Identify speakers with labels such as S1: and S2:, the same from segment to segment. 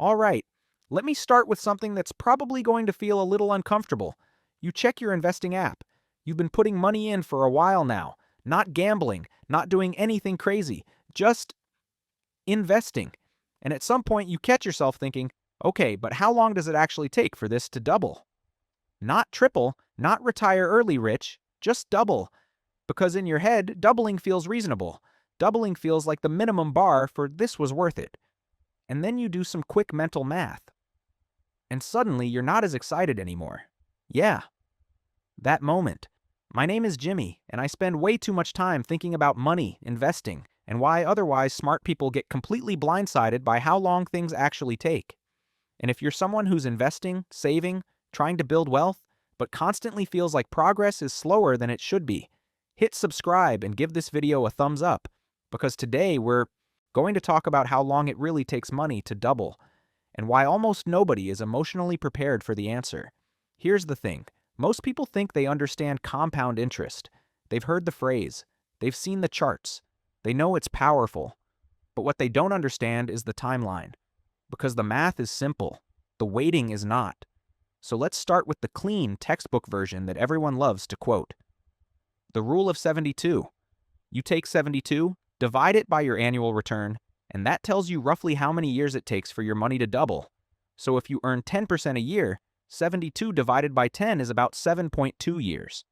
S1: All right, let me start with something that's probably going to feel a little uncomfortable. You check your investing app. You've been putting money in for a while now, not gambling, not doing anything crazy, just investing. And at some point, you catch yourself thinking, okay, but how long does it actually take for this to double? Not triple, not retire early rich, just double. Because in your head, doubling feels reasonable. Doubling feels like the minimum bar for this was worth it. And then you do some quick mental math. And suddenly you're not as excited anymore. Yeah, that moment. My name is Jimmy, and I spend way too much time thinking about money, investing, and why otherwise smart people get completely blindsided by how long things actually take. And if you're someone who's investing, saving, trying to build wealth, but constantly feels like progress is slower than it should be, hit subscribe and give this video a thumbs up, because today we're going to talk about how long it really takes money to double, and why almost nobody is emotionally prepared for the answer. Here's the thing. Most people think they understand compound interest. They've heard the phrase. They've seen the charts. They know it's powerful. But what they don't understand is the timeline. Because the math is simple. The weighting is not. So let's start with the clean textbook version that everyone loves to quote. The rule of 72. You take 72, divide it by your annual return, and that tells you roughly how many years it takes for your money to double. So if you earn 10% a year, 72 divided by 10 is about 7.2 years.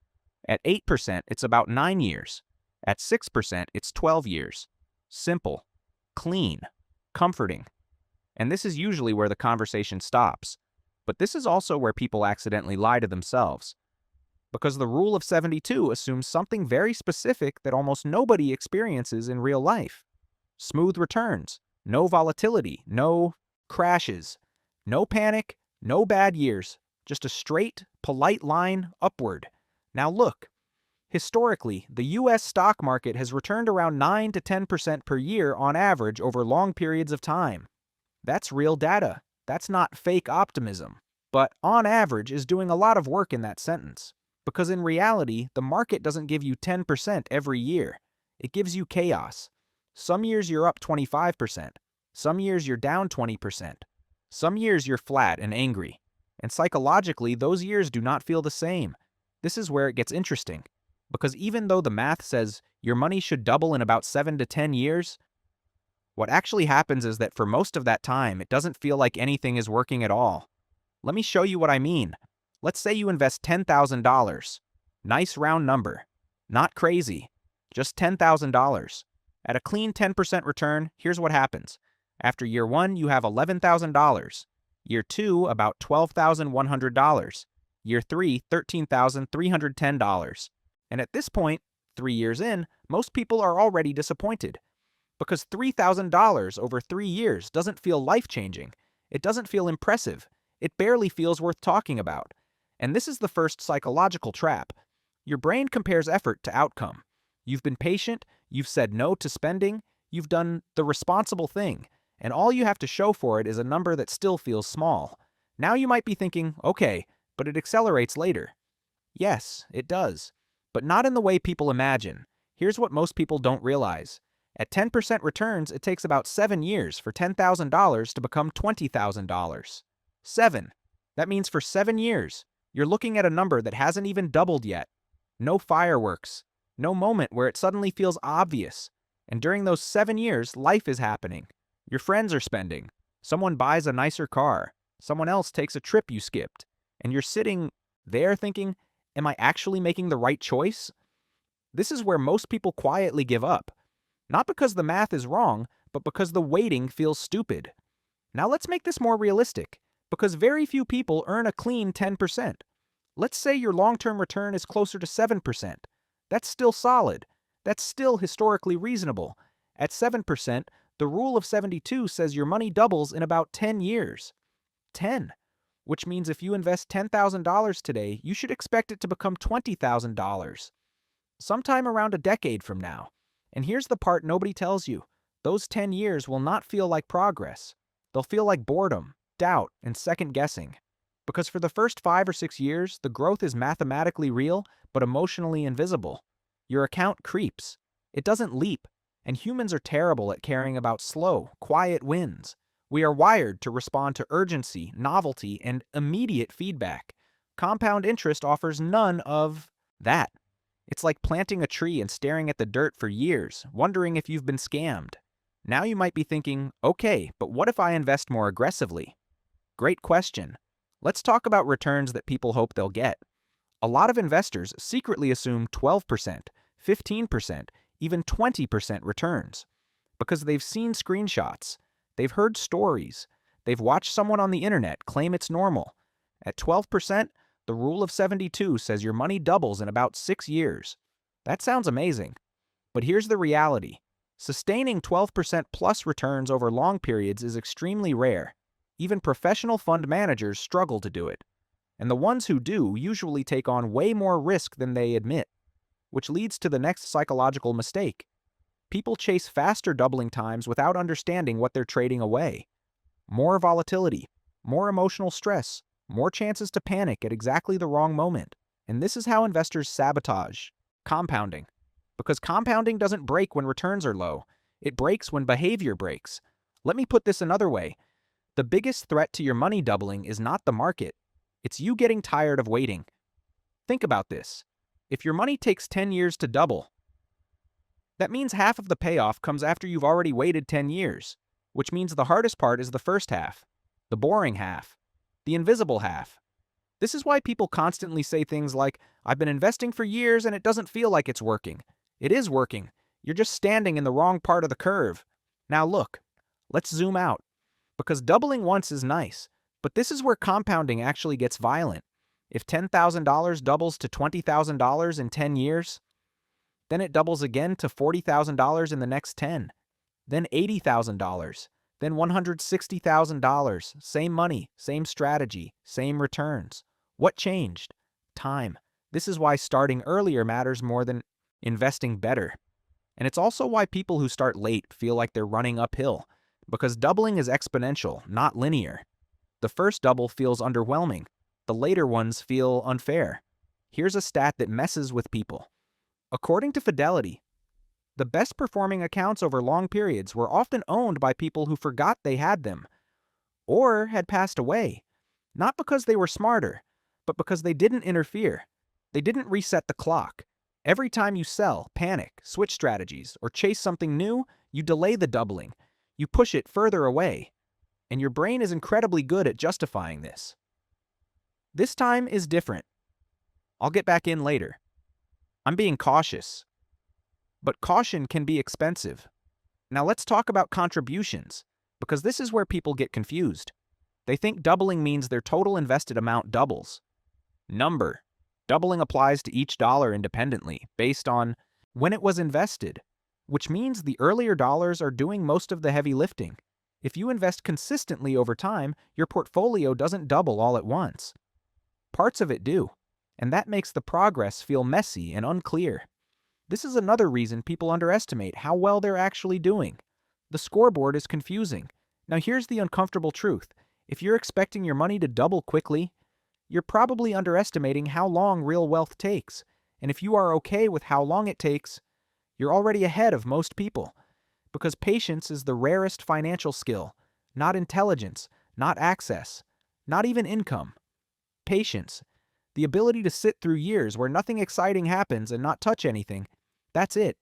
S1: At 8%, it's about 9 years. At 6%, it's 12 years. Simple, clean, comforting. And this is usually where the conversation stops. But this is also where people accidentally lie to themselves. Because the rule of 72 assumes something very specific that almost nobody experiences in real life. Smooth returns, no volatility, no crashes, no panic, no bad years, just a straight, polite line upward. Now look, historically, the US stock market has returned around 9 to 10% per year on average over long periods of time. That's real data. That's not fake optimism. But on average is doing a lot of work in that sentence. Because in reality, the market doesn't give you 10% every year. It gives you chaos. Some years you're up 25%. Some years you're down 20%. Some years you're flat and angry. And psychologically, those years do not feel the same. This is where it gets interesting. Because even though the math says your money should double in about 7 to 10 years, what actually happens is that for most of that time, it doesn't feel like anything is working at all. Let me show you what I mean. Let's say you invest $10,000. Nice round number. Not crazy. Just $10,000. At a clean 10% return, here's what happens. After year 1, you have $11,000. Year 2, about $12,100. Year 3, $13,310. And at this point, 3 years in, most people are already disappointed. Because $3,000 over 3 years doesn't feel life-changing. It doesn't feel impressive. It barely feels worth talking about. And this is the first psychological trap. Your brain compares effort to outcome. You've been patient, you've said no to spending, you've done the responsible thing, and all you have to show for it is a number that still feels small. Now you might be thinking, okay, but it accelerates later. Yes, it does. But not in the way people imagine. Here's what most people don't realize. At 10% returns, it takes about 7 years for $10,000 to become $20,000. 7. That means for 7 years, you're looking at a number that hasn't even doubled yet. No fireworks. No moment where it suddenly feels obvious. And during those 7 years, life is happening. Your friends are spending. Someone buys a nicer car. Someone else takes a trip you skipped. And you're sitting there thinking, am I actually making the right choice? This is where most people quietly give up. Not because the math is wrong, but because the waiting feels stupid. Now let's make this more realistic, because very few people earn a clean 10%. Let's say your long-term return is closer to 7%. That's still solid. That's still historically reasonable. At 7%, the rule of 72 says your money doubles in about 10 years. 10. Which means if you invest $10,000 today, you should expect it to become $20,000. Sometime around a decade from now. And here's the part nobody tells you. Those 10 years will not feel like progress. They'll feel like boredom, doubt, and second guessing. Because for the first 5 or 6 years, the growth is mathematically real, but emotionally invisible. Your account creeps. It doesn't leap. And humans are terrible at caring about slow, quiet wins. We are wired to respond to urgency, novelty, and immediate feedback. Compound interest offers none of that. It's like planting a tree and staring at the dirt for years, wondering if you've been scammed. Now you might be thinking, okay, but what if I invest more aggressively? Great question. Let's talk about returns that people hope they'll get. A lot of investors secretly assume 12%, 15%, even 20% returns because they've seen screenshots, they've heard stories, they've watched someone on the internet claim it's normal. At 12%, the rule of 72 says your money doubles in about 6 years. That sounds amazing. But here's the reality. Sustaining 12% plus returns over long periods is extremely rare. Even professional fund managers struggle to do it. And the ones who do usually take on way more risk than they admit, which leads to the next psychological mistake. People chase faster doubling times without understanding what they're trading away. More volatility, more emotional stress, more chances to panic at exactly the wrong moment. And this is how investors sabotage compounding. Because compounding doesn't break when returns are low. It breaks when behavior breaks. Let me put this another way. The biggest threat to your money doubling is not the market. It's you getting tired of waiting. Think about this. If your money takes 10 years to double, that means half of the payoff comes after you've already waited 10 years, which means the hardest part is the first half, the boring half, the invisible half. This is why people constantly say things like, I've been investing for years and it doesn't feel like it's working. It is working. You're just standing in the wrong part of the curve. Now look, let's zoom out. Because doubling once is nice, but this is where compounding actually gets violent. If $10,000 doubles to $20,000 in 10 years, then it doubles again to $40,000 in the next 10, then $80,000, then $160,000. Same money, same strategy, same returns. What changed? Time. This is why starting earlier matters more than investing better. And it's also why people who start late feel like they're running uphill, because doubling is exponential, not linear. The first double feels underwhelming. The later ones feel unfair. Here's a stat that messes with people. According to Fidelity, the best performing accounts over long periods were often owned by people who forgot they had them or had passed away, not because they were smarter, but because they didn't interfere. They didn't reset the clock. Every time you sell, panic, switch strategies, or chase something new, you delay the doubling. You push it further away. And your brain is incredibly good at justifying this. This time is different. I'll get back in later. I'm being cautious. But caution can be expensive. Now let's talk about contributions, because this is where people get confused. They think doubling means their total invested amount doubles. Number. Doubling applies to each dollar independently, based on when it was invested, which means the earlier dollars are doing most of the heavy lifting. If you invest consistently over time, your portfolio doesn't double all at once. Parts of it do, and that makes the progress feel messy and unclear. This is another reason people underestimate how well they're actually doing. The scoreboard is confusing. Now here's the uncomfortable truth. If you're expecting your money to double quickly, you're probably underestimating how long real wealth takes. And if you are okay with how long it takes, you're already ahead of most people. Because patience is the rarest financial skill, not intelligence, not access, not even income. Patience, the ability to sit through years where nothing exciting happens and not touch anything, that's it.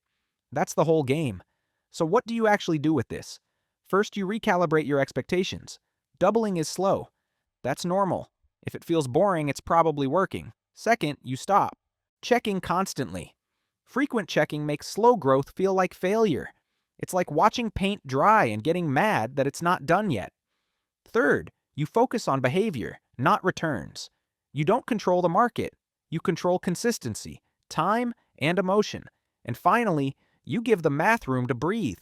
S1: That's the whole game. So what do you actually do with this? First, you recalibrate your expectations. Doubling is slow. That's normal. If it feels boring, it's probably working. Second, you stop. Checking constantly. Frequent checking makes slow growth feel like failure. It's like watching paint dry and getting mad that it's not done yet. Third, you focus on behavior, not returns. You don't control the market. You control consistency, time, and emotion. And finally, you give the math room to breathe.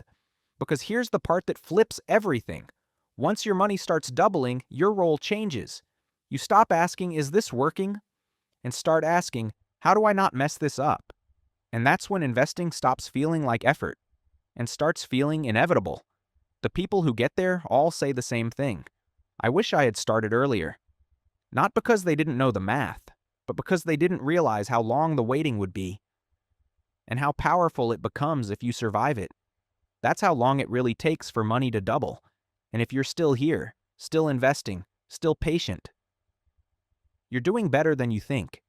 S1: Because here's the part that flips everything. Once your money starts doubling, your role changes. You stop asking, is this working? And start asking, how do I not mess this up? And that's when investing stops feeling like effort and starts feeling inevitable. The people who get there all say the same thing. I wish I had started earlier. Not because they didn't know the math, but because they didn't realize how long the waiting would be and how powerful it becomes if you survive it. That's how long it really takes for money to double. And if you're still here, still investing, still patient, you're doing better than you think.